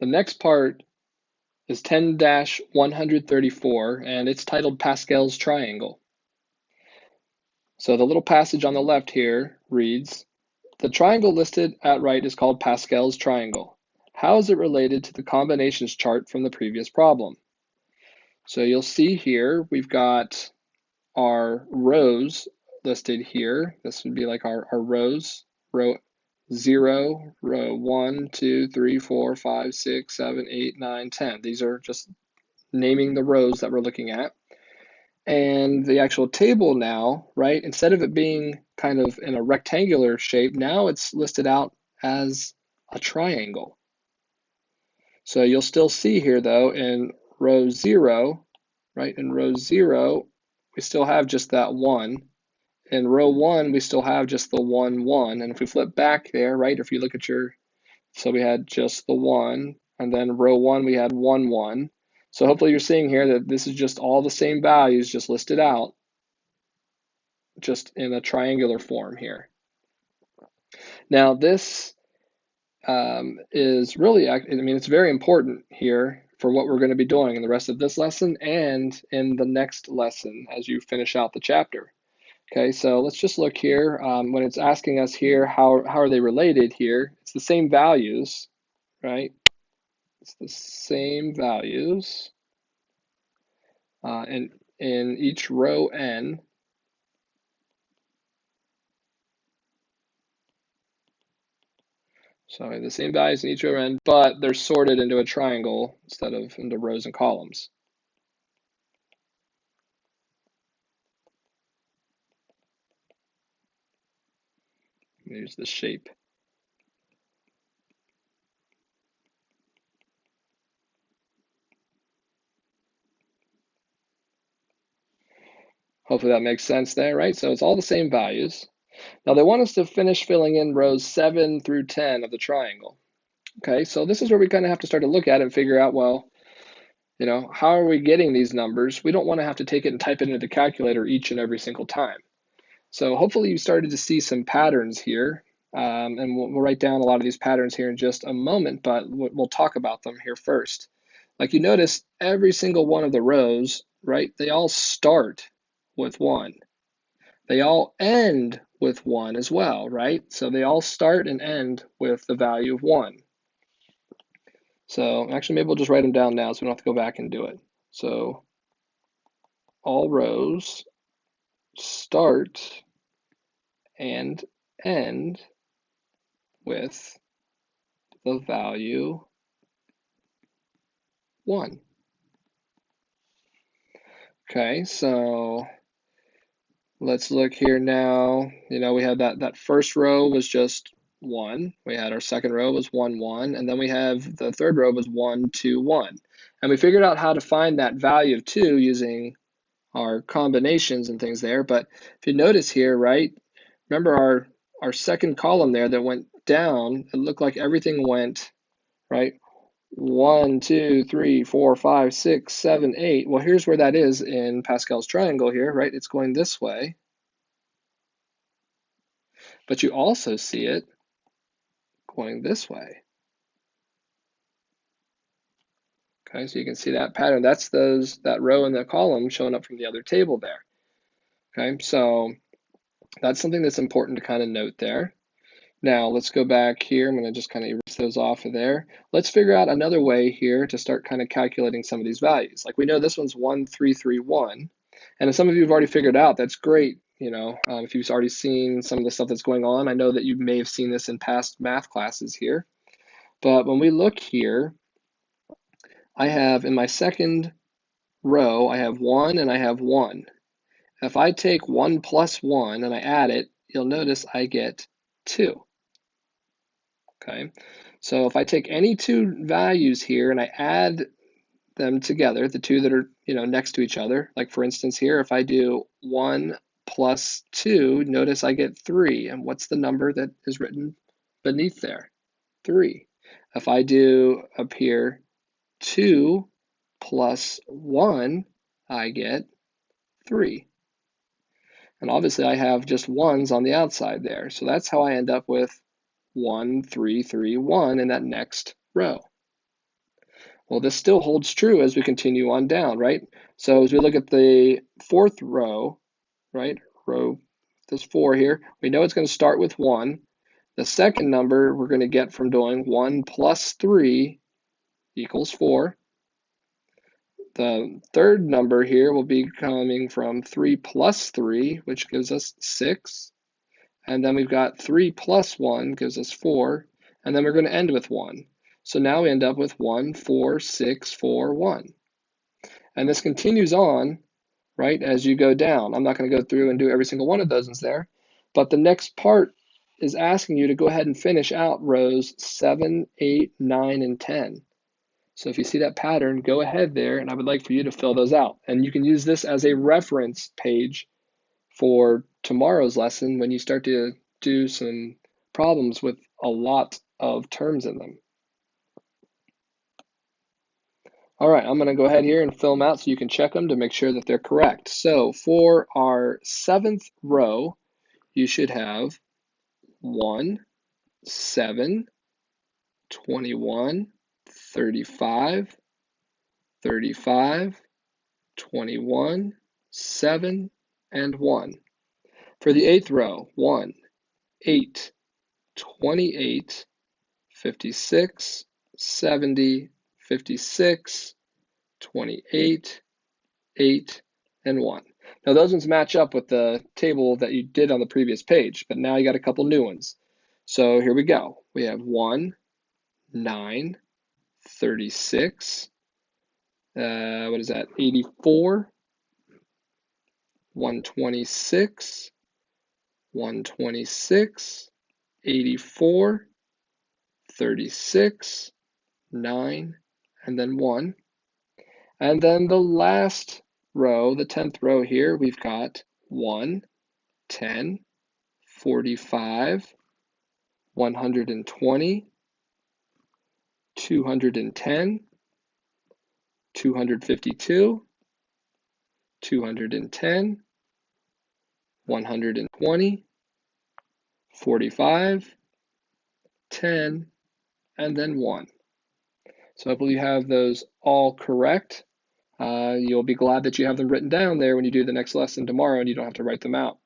The next part is 10-134, and it's titled Pascal's triangle. So the little passage on the left here reads, the triangle listed at right is called Pascal's triangle. How is it related to the combinations chart from the previous problem? So you'll see here, we've got our rows listed here. This would be like our rows, row 0, row 1, 2, 3, 4, 5, 6, 7, 8, 9, 10. These are just naming the rows that we're looking at. And the actual table now, right, instead of it being kind of in a rectangular shape, now it's listed out as a triangle. So you'll still see here, though, in row 0, right, in row 0, we still have just that 1. In row 1, we still have just the 1, 1. And if we flip back there, right, if you look at your, so we had just the 1, and then row 1, we had 1, 1. So hopefully you're seeing here that this is just all the same values just listed out, just in a triangular form here. Now this is really, I mean, it's very important here for what we're going to be doing in the rest of this lesson and in the next lesson as you finish out the chapter. Okay, so let's just look here. When it's asking us here, how are they related here? It's the same values, right? It's the same values in each row n. So the same values in each row n, but they're sorted into a triangle instead of into rows and columns. Here's the shape. Hopefully that makes sense there, right? So it's all the same values. Now they want us to finish filling in rows 7 through 10 of the triangle. Okay, so this is where we kind of have to start to look at it and figure out, well, you know, how are we getting these numbers? We don't want to have to take it and type it into the calculator each and every single time. So hopefully you started to see some patterns here, and we'll write down a lot of these patterns here in just a moment, but we'll talk about them here first. Like you notice, every single one of the rows, right, they all start with 1. They all end with 1 as well, right? So they all start and end with the value of 1. So actually, maybe we'll just write them down now so we don't have to go back and do it. So all rows start and end with the value 1. Okay, so let's look here now. You know, we had that first row was just 1. We had our second row was 1, 1, and then we have the third row was 1, 2, 1. And we figured out how to find that value of 2 using our combinations and things there. But if you notice here, right, remember our second column there that went down, it looked like everything went, right, 1, 2, 3, 4, 5, 6, 7, 8. Well, here's where that is in Pascal's triangle here, right? It's going this way. But you also see it going this way. Okay, so you can see that pattern. That's that row and the column showing up from the other table there. Okay, so that's something that's important to kind of note there. Now let's go back here. I'm going to just kind of erase those off of there. Let's figure out another way here to start kind of calculating some of these values. Like we know this one's 1, 3, 3, 1. And if some of you have already figured out, that's great. You know, if you've already seen some of the stuff that's going on, I know that you may have seen this in past math classes here. But when we look here, I have in my second row, I have 1 and I have 1. If I take 1 plus 1 and I add it, you'll notice I get 2. Okay, so if I take any two values here and I add them together, the two that are, you know, next to each other, like for instance here, if I do 1 plus 2, notice I get 3. And what's the number that is written beneath there? 3. If I do up here 2 plus 1, I get 3. And obviously I have just 1s on the outside there. So that's how I end up with 1, 3, 3, 1 in that next row. Well, this still holds true as we continue on down, right? So as we look at the fourth row, right, row, this 4 here, we know it's going to start with 1. The second number we're going to get from doing 1 plus 3 equals 4. The third number here will be coming from 3 plus 3, which gives us 6. And then we've got 3 plus 1 gives us 4. And then we're going to end with 1. So now we end up with 1, 4, 6, 4, 1. And this continues on, right, as you go down. I'm not going to go through and do every single one of those ones there. But the next part is asking you to go ahead and finish out rows 7, 8, 9, and 10. So if you see that pattern, go ahead there, and I would like for you to fill those out. And you can use this as a reference page for tomorrow's lesson when you start to do some problems with a lot of terms in them. All right, I'm going to go ahead here and fill them out so you can check them to make sure that they're correct. So for our 7th row, you should have 1, 7, 21, 35, 35, 21, 7, and 1. For the 8th row, 1, 8, 28, 56, 70, 56, 28, 8, and 1. Now those ones match up with the table that you did on the previous page, but now you got a couple new ones. So here we go. We have 1, 9, 36, what is that, 84, 126, 126, 84, 36, 9, and then 1. And then the last row, the 10th row here, we've got 1, 10, 45, 120, 210, 252, 210, 120, 45, 10, and then 1. So hopefully you have those all correct. You'll be glad that you have them written down there when you do the next lesson tomorrow and you don't have to write them out.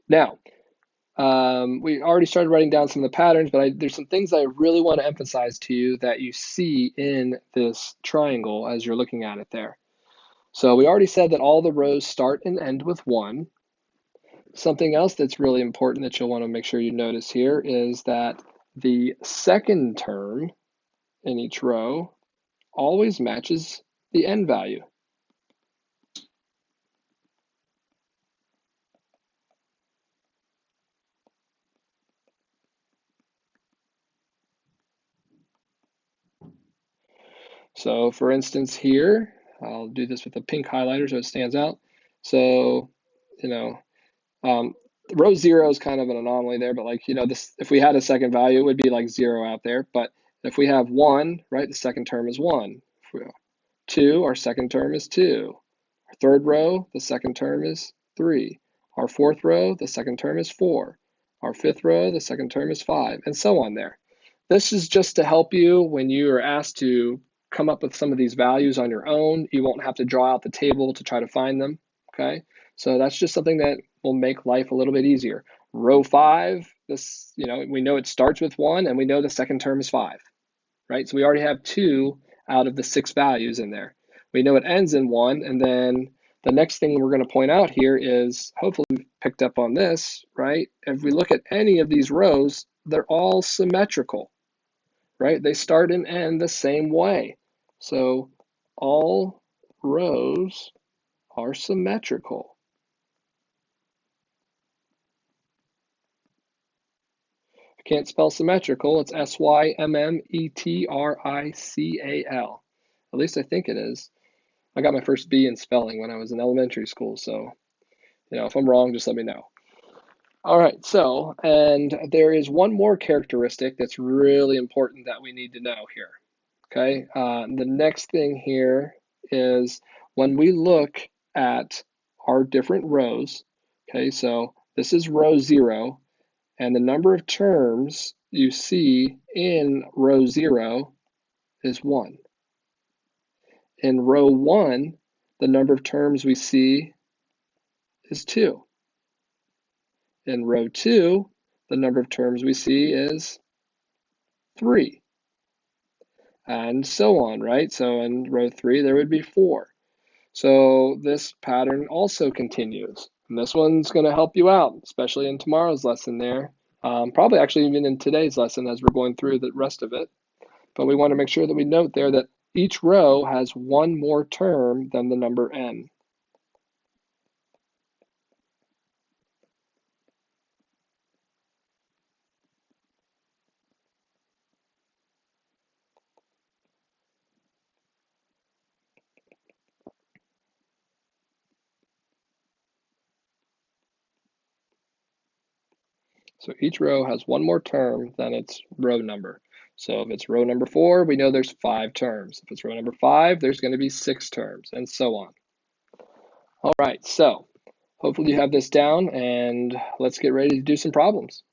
Now, we already started writing down some of the patterns, but there's some things I really want to emphasize to you that you see in this triangle as you're looking at it there. So we already said that all the rows start and end with 1. Something else that's really important that you'll want to make sure you notice here is that the second term in each row always matches the end value. So for instance here, I'll do this with a pink highlighter so it stands out. So, row 0 is kind of an anomaly there, but this, if we had a second value, it would be like 0 out there. But if we have 1, right, the second term is 1. If we have 2, our second term is 2. Our third row, the second term is 3. Our fourth row, the second term is 4. Our fifth row, the second term is 5, and so on there. This is just to help you when you are asked to come up with some of these values on your own. You won't have to draw out the table to try to find them, okay? So that's just something that will make life a little bit easier. Row 5, this, we know it starts with 1, and we know the second term is 5, right? So we already have 2 out of the 6 values in there. We know it ends in 1, and then the next thing we're going to point out here is, hopefully we've picked up on this, right? If we look at any of these rows, they're all symmetrical, right? They start and end the same way. So all rows are symmetrical. I can't spell symmetrical. It's S-Y-M-M-E-T-R-I-C-A-L. At least I think it is. I got my first B in spelling when I was in elementary school, so if I'm wrong, just let me know. All right, so, and there is one more characteristic that's really important that we need to know here, okay? The next thing here is when we look at our different rows, okay, so this is row 0, and the number of terms you see in row 0 is 1. In row 1, the number of terms we see is 2. In row 2, the number of terms we see is 3. And so on, right? So in row 3, there would be 4. So this pattern also continues. And this one's going to help you out, especially in tomorrow's lesson there. Probably actually even in today's lesson as we're going through the rest of it. But we want to make sure that we note there that each row has one more term than the number n. So each row has one more term than its row number. So if it's row number 4, we know there's 5 terms. If it's row number 5, there's going to be 6 terms, and so on. All right, so hopefully you have this down, and let's get ready to do some problems.